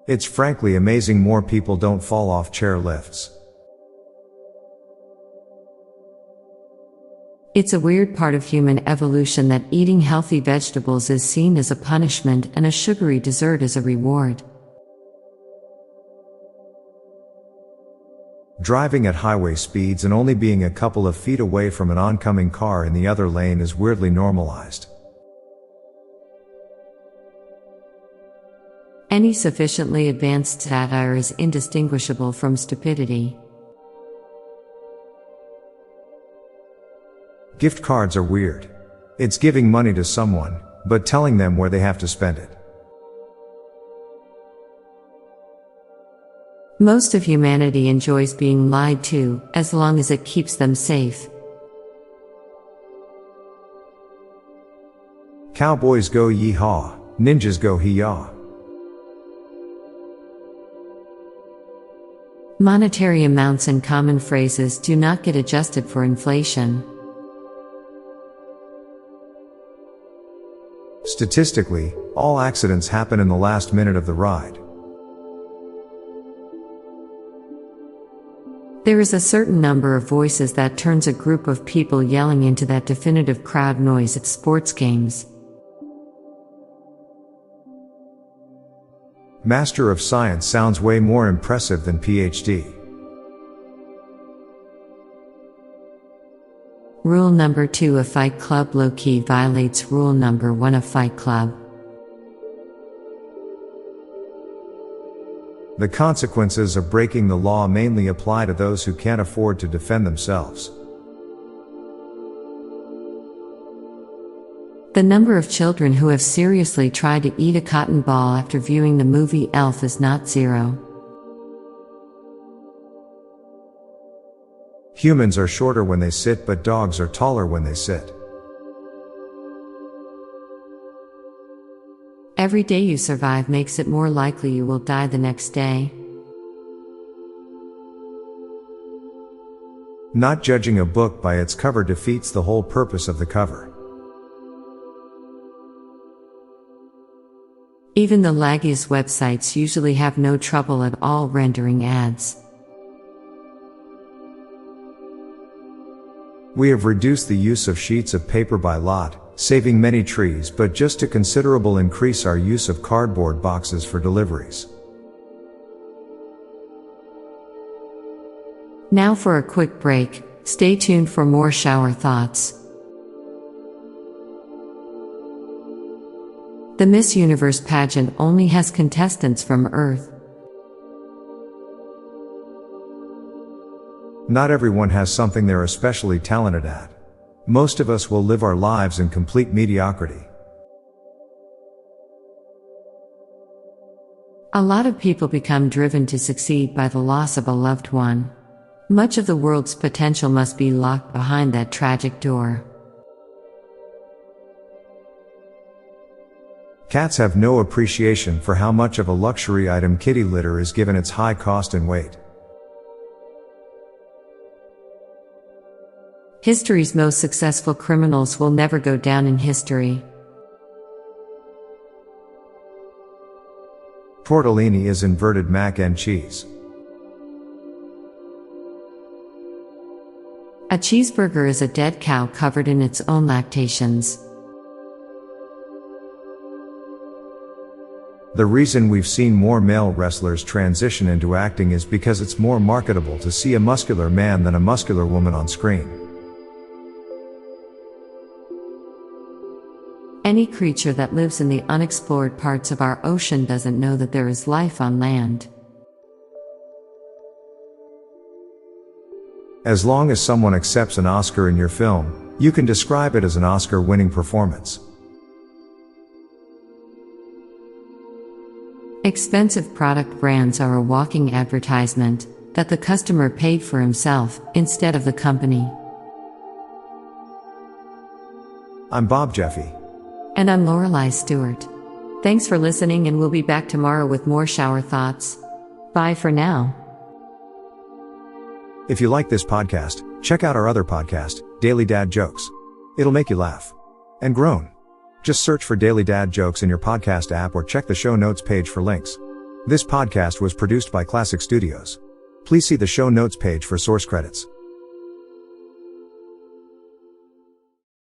It's frankly amazing more people don't fall off chair lifts. It's a weird part of human evolution that eating healthy vegetables is seen as a punishment and a sugary dessert as a reward. Driving at highway speeds and only being a couple of feet away from an oncoming car in the other lane is weirdly normalized. Any sufficiently advanced satire is indistinguishable from stupidity. Gift cards are weird. It's giving money to someone, but telling them where they have to spend it. Most of humanity enjoys being lied to, as long as it keeps them safe. Cowboys go yee-haw, ninjas go hee-yaw. Monetary amounts and common phrases do not get adjusted for inflation. Statistically, all accidents happen in the last minute of the ride. There is a certain number of voices that turns a group of people yelling into that definitive crowd noise at sports games. Master of Science sounds way more impressive than PhD. Rule number 2 of Fight Club low-key violates rule number 1 of Fight Club. The consequences of breaking the law mainly apply to those who can't afford to defend themselves. The number of children who have seriously tried to eat a cotton ball after viewing the movie Elf is not zero. Humans are shorter when they sit, but dogs are taller when they sit. Every day you survive makes it more likely you will die the next day. Not judging a book by its cover defeats the whole purpose of the cover. Even the laggiest websites usually have no trouble at all rendering ads. We have reduced the use of sheets of paper by lot, saving many trees, but just to considerable increase our use of cardboard boxes for deliveries. Now for a quick break. Stay tuned for more shower thoughts. The Miss Universe pageant only has contestants from Earth. Not everyone has something they're especially talented at. Most of us will live our lives in complete mediocrity. A lot of people become driven to succeed by the loss of a loved one. Much of the world's potential must be locked behind that tragic door. Cats have no appreciation for how much of a luxury item kitty litter is given its high cost and weight. History's most successful criminals will never go down in history. Tortellini is inverted mac and cheese. A cheeseburger is a dead cow covered in its own lactations. The reason we've seen more male wrestlers transition into acting is because it's more marketable to see a muscular man than a muscular woman on screen. Any creature that lives in the unexplored parts of our ocean doesn't know that there is life on land. As long as someone accepts an Oscar in your film, you can describe it as an Oscar-winning performance. Expensive product brands are a walking advertisement that the customer paid for himself instead of the company. I'm Bob Jeffy. And I'm Lorelei Stewart. Thanks for listening, and we'll be back tomorrow with more shower thoughts. Bye for now. If you like this podcast, check out our other podcast, Daily Dad Jokes. It'll make you laugh. And groan. Just search for Daily Dad Jokes in your podcast app or check the show notes page for links. This podcast was produced by Klassic Studios. Please see the show notes page for source credits.